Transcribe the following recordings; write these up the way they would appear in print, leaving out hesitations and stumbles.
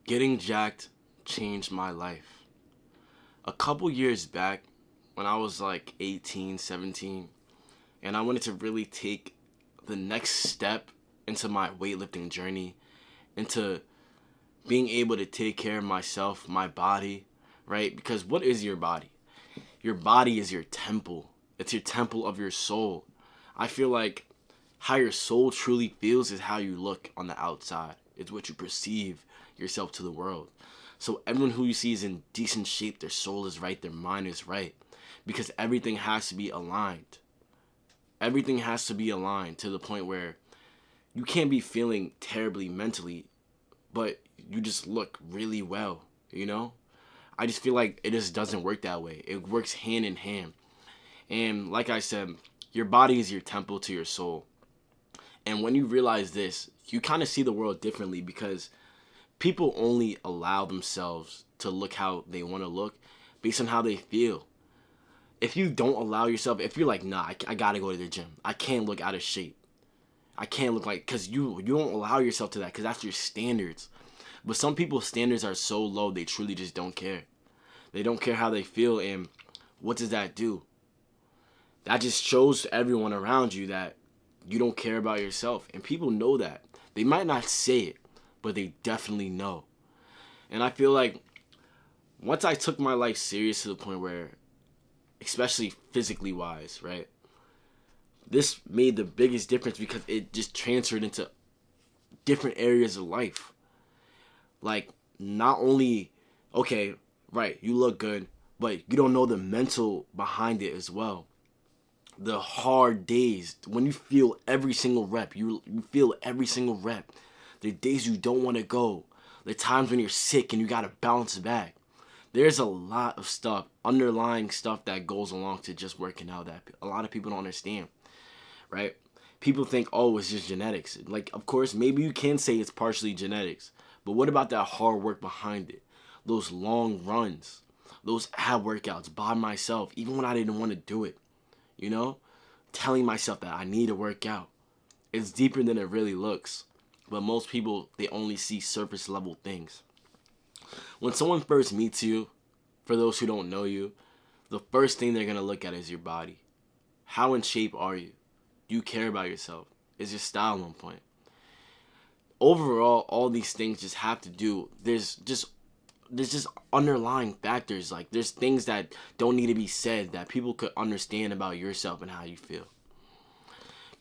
Getting jacked changed my life. A couple years back, when I was like 18, 17, and I wanted to really take the next step into my weightlifting journey, into being able to take care of myself, my body, right? Because what is your body? Your body is your temple. It's your temple of your soul. I feel like how your soul truly feels is how you look on the outside. It's what you perceive yourself to the world. So everyone who you see is in decent shape, their soul is right, their mind is right. Because everything has to be aligned. Everything has to be aligned to the point where you can't be feeling terribly mentally, but you just look really well, you know? I just feel like it just doesn't work that way. It works hand in hand. And like I said, your body is your temple to your soul. And when you realize this, you kind of see the world differently because people only allow themselves to look how they want to look based on how they feel. If you don't allow yourself, if you're like, nah, I gotta go to the gym. I can't look out of shape. I can't look like, because you don't allow yourself to that because that's your standards. But some people's standards are so low, they truly just don't care. They don't care how they feel, and what does that do? That just shows everyone around you that you don't care about yourself. And people know that. They might not say it, but they definitely know. And I feel like once I took my life serious to the point where, especially physically wise, right? This made the biggest difference because it just transferred into different areas of life. Like, not only, okay, right, you look good, but you don't know the mental behind it as well. The hard days, when you feel every single rep, you feel every single rep. The days you don't want to go, the times when you're sick and you got to bounce back. There's a lot of stuff, underlying stuff that goes along to just working out that a lot of people don't understand, right? People think, oh, it's just genetics. Like, of course, maybe you can say it's partially genetics, but what about that hard work behind it? Those long runs, those ab workouts by myself, even when I didn't want to do it, you know? Telling myself that I need to work out. It's deeper than it really looks. But most people, they only see surface level things. When someone first meets you, for those who don't know you, the first thing they're going to look at is your body. How in shape are you? Do you care about yourself? Is your style on point? Overall, all these things just have to do. There's just underlying factors. Like, there's things that don't need to be said that people could understand about yourself and how you feel.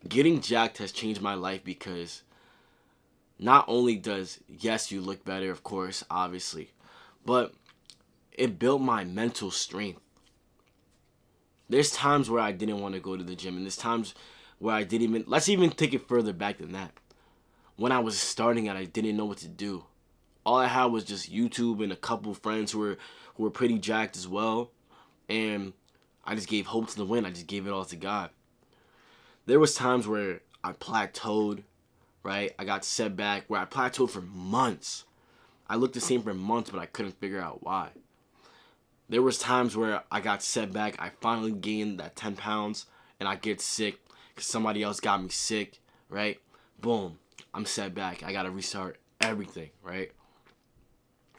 Getting jacked has changed my life because not only does, yes, you look better, of course, obviously, but it built my mental strength. There's times where I didn't want to go to the gym, and there's times where I didn't even, let's even take it further back than that. When I was starting it, I didn't know what to do. All I had was just YouTube and a couple friends who were pretty jacked as well, and I just gave hope to the wind. I just gave it all to God. There was times where I plateaued, right? I got set back where I plateaued for months. I looked the same for months, but I couldn't figure out why. There was times where I got set back. I finally gained that 10 pounds, and I get sick because somebody else got me sick, right? Boom, I'm set back. I got to restart everything, right?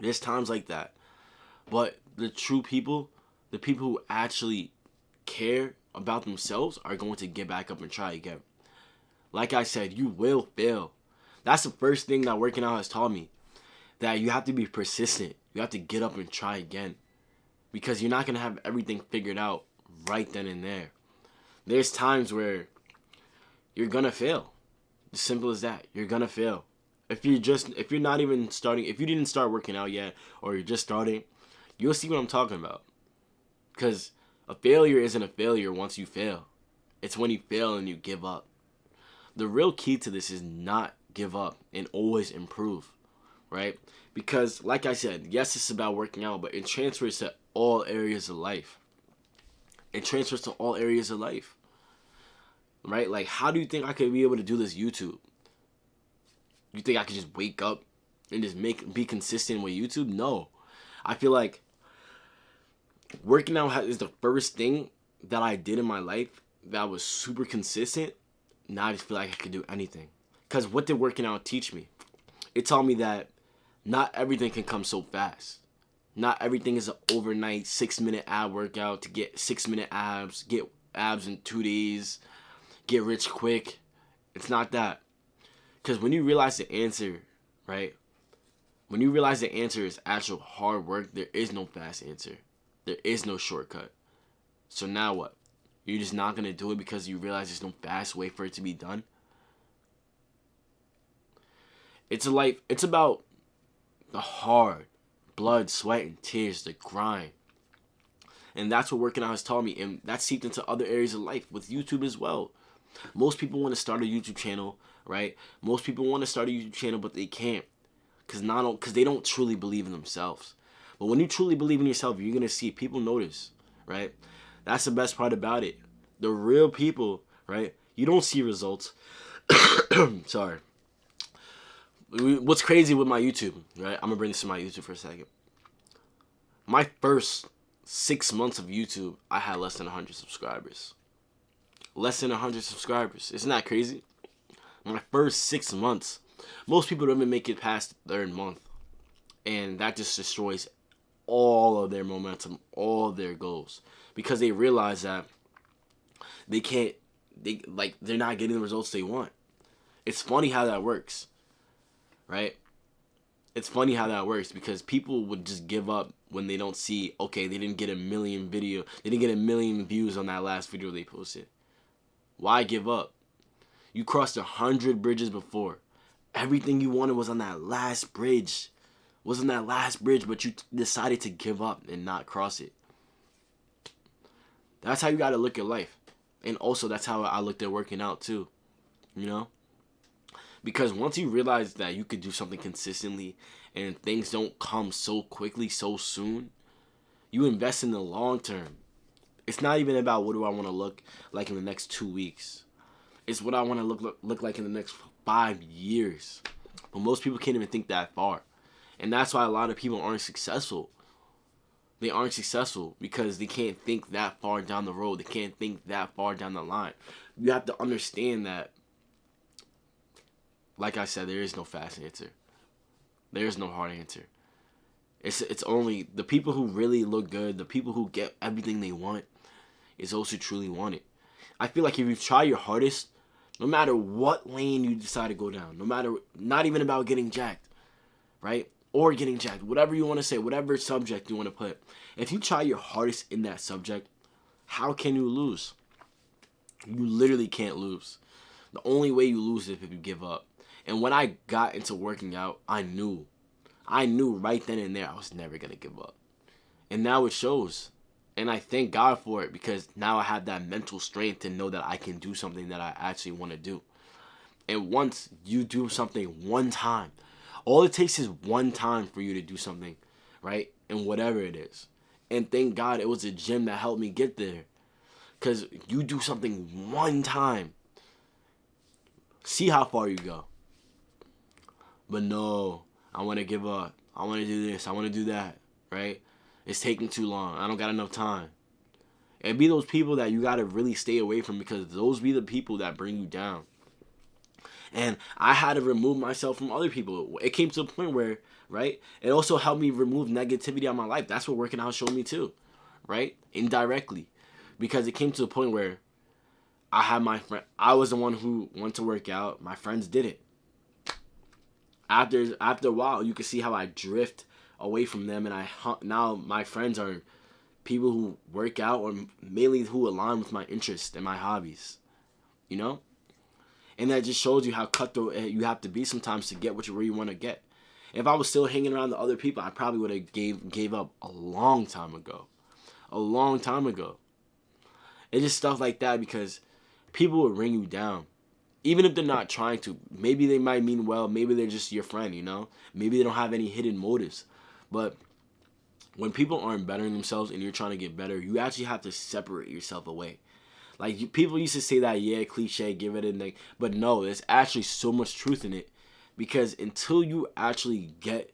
There's times like that. But the true people, the people who actually care about themselves are going to get back up and try again. Like I said, you will fail. That's the first thing that working out has taught me. That you have to be persistent. You have to get up and try again. Because you're not going to have everything figured out right then and there. There's times where you're going to fail. As simple as that. You're going to fail. If you're not even starting, if you didn't start working out yet, or you're just starting, you'll see what I'm talking about. Because a failure isn't a failure once you fail. It's when you fail and you give up. The real key to this is not give up and always improve, right? Because, like I said, yes, it's about working out, but it transfers to all areas of life. It transfers to all areas of life, right? Like, how do you think I could be able to do this YouTube? You think I could just wake up and just be consistent with YouTube? No. I feel like working out is the first thing that I did in my life that was super consistent. Now I just feel like I could do anything. Because what did working out teach me? It taught me that Not everything can come so fast. Not everything is an overnight 6-minute ab workout to get 6-minute abs, get abs in 2 days, get rich quick. It's not that. Because when you realize the answer, right? When you realize the answer is actual hard work, there is no fast answer. There is no shortcut. So now what? You're just not going to do it because you realize there's no fast way for it to be done? It's about the hard blood, sweat, and tears, the grind. And that's what working out has taught me. And that's seeped into other areas of life with YouTube as well. Most people want to start a YouTube channel, right? Most people want to start a YouTube channel, but they can't. Because they don't truly believe in themselves. But when you truly believe in yourself, you're going to see people notice, right? That's the best part about it. The real people, right? You don't see results. Sorry. What's crazy with my YouTube, right? I'm going to bring this to my YouTube for a second. My first 6 months of YouTube, I had less than 100 subscribers. Less than 100 subscribers. Isn't that crazy? My first 6 months. Most people don't even make it past the third month. And that just destroys all of their momentum, all of their goals. Because they realize that they're not getting the results they want. It's funny how that works. Right? It's funny how that works because people would just give up when they don't see, okay, they didn't get a million views on that last video they posted. Why give up? You crossed 100 bridges before. Everything you wanted was on that last bridge. But you decided to give up and not cross it. That's how you got to look at life. And also, that's how I looked at working out too. You know? Because once you realize that you could do something consistently and things don't come so quickly, so soon, you invest in the long term. It's not even about what do I want to look like in the next 2 weeks. It's what I want to look like in the next 5 years. But most people can't even think that far. And that's why a lot of people aren't successful. They aren't successful because they can't think that far down the road. They can't think that far down the line. You have to understand that, like I said, there is no fast answer. There is no hard answer. It's only the people who really look good, the people who get everything they want, is those who truly want it. I feel like if you try your hardest, no matter what lane you decide to go down, not even about getting jacked, right? Or getting jacked, whatever you want to say, whatever subject you want to put. If you try your hardest in that subject, how can you lose? You literally can't lose. The only way you lose is if you give up. And when I got into working out, I knew right then and there I was never going to give up. And now it shows. And I thank God for it because now I have that mental strength to know that I can do something that I actually want to do. And once you do something one time, all it takes is one time for you to do something, right? And whatever it is. And thank God it was a gym that helped me get there. Because you do something one time, see how far you go. But no, I want to give up. I want to do this. I want to do that, right? It's taking too long. I don't got enough time. It be those people that you got to really stay away from because those be the people that bring you down. And I had to remove myself from other people. It came to a point where, right, it also helped me remove negativity out of my life. That's what working out showed me too, right? Indirectly. Because it came to a point where I was the one who went to work out. My friends didn't. After a while, you can see how I drift away from them, and now my friends are people who work out or mainly who align with my interests and my hobbies, you know. And that just shows you how cutthroat you have to be sometimes to get where you want to get. If I was still hanging around the other people, I probably would have gave up a long time ago. A long time ago. It's just stuff like that because people will bring you down. Even if they're not trying to. Maybe they might mean well. Maybe they're just your friend, you know? Maybe they don't have any hidden motives. But when people aren't bettering themselves and you're trying to get better, you actually have to separate yourself away. Like, people used to say that, yeah, cliche, give it a name. But no, there's actually so much truth in it. Because until you actually get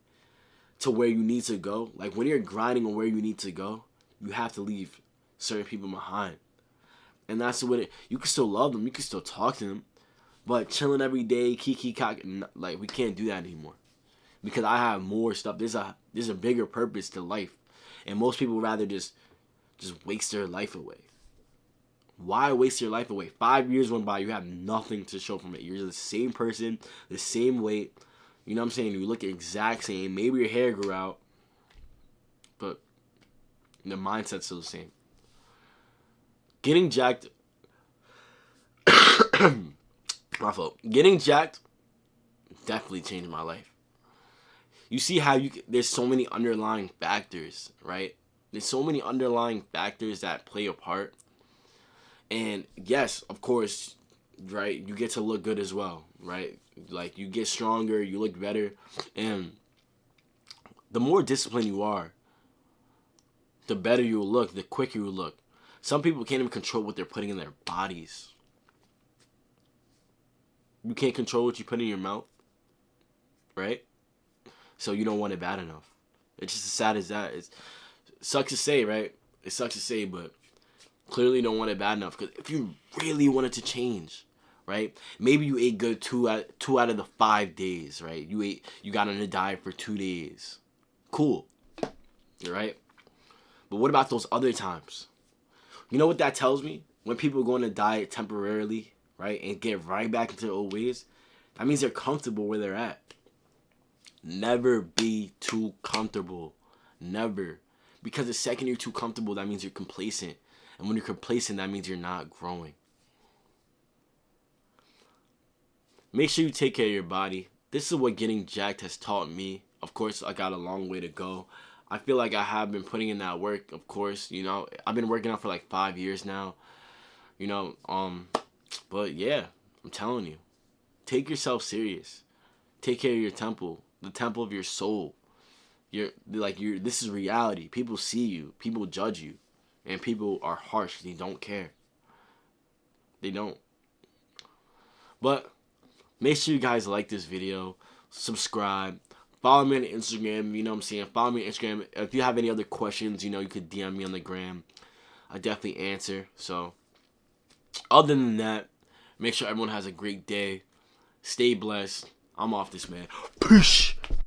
to where you need to go, like when you're grinding on where you need to go, you have to leave certain people behind. And that's what you can still love them. You can still talk to them. But chilling every day, kiki cock, like, we can't do that anymore. because I have more stuff. There's a bigger purpose to life, and most people rather just waste their life away. Why waste your life away? 5 years went by, you have nothing to show from it. You're the same person, the same weight. You know what I'm saying? You look exact same. Maybe your hair grew out, but the mindset's still the same. Getting jacked. My fault. Getting jacked definitely changed my life. You see how there's so many underlying factors, right? There's so many underlying factors that play a part. And yes, of course, right, you get to look good as well, right? Like, you get stronger, you look better. And the more disciplined you are, the better you will look, the quicker you will look. Some people can't even control what they're putting in their bodies. You can't control what you put in your mouth, right? So you don't want it bad enough. It's just as sad as that. It sucks to say, right? It sucks to say, but clearly don't want it bad enough. Because if you really wanted to change, right? Maybe you ate good two out of the 5 days, right? You got on a diet for 2 days. Cool, right? But what about those other times? You know what that tells me? When people go on a diet temporarily, right, and get right back into their old ways, that means they're comfortable where they're at. Never be too comfortable. Never. Because the second you're too comfortable, that means you're complacent. And when you're complacent, that means you're not growing. Make sure you take care of your body. This is what getting jacked has taught me. Of course, I got a long way to go. I feel like I have been putting in that work, of course. You know, I've been working out for like 5 years now. You know, but yeah, I'm telling you. Take yourself serious. Take care of your temple. The temple of your soul. This is reality. People see you. People judge you. And people are harsh. They don't care. They don't. But make sure you guys like this video. Subscribe. Follow me on Instagram. You know what I'm saying? Follow me on Instagram. If you have any other questions, you know, you could DM me on the gram. I definitely answer. So, other than that, make sure everyone has a great day. Stay blessed. I'm off this, man. Peace.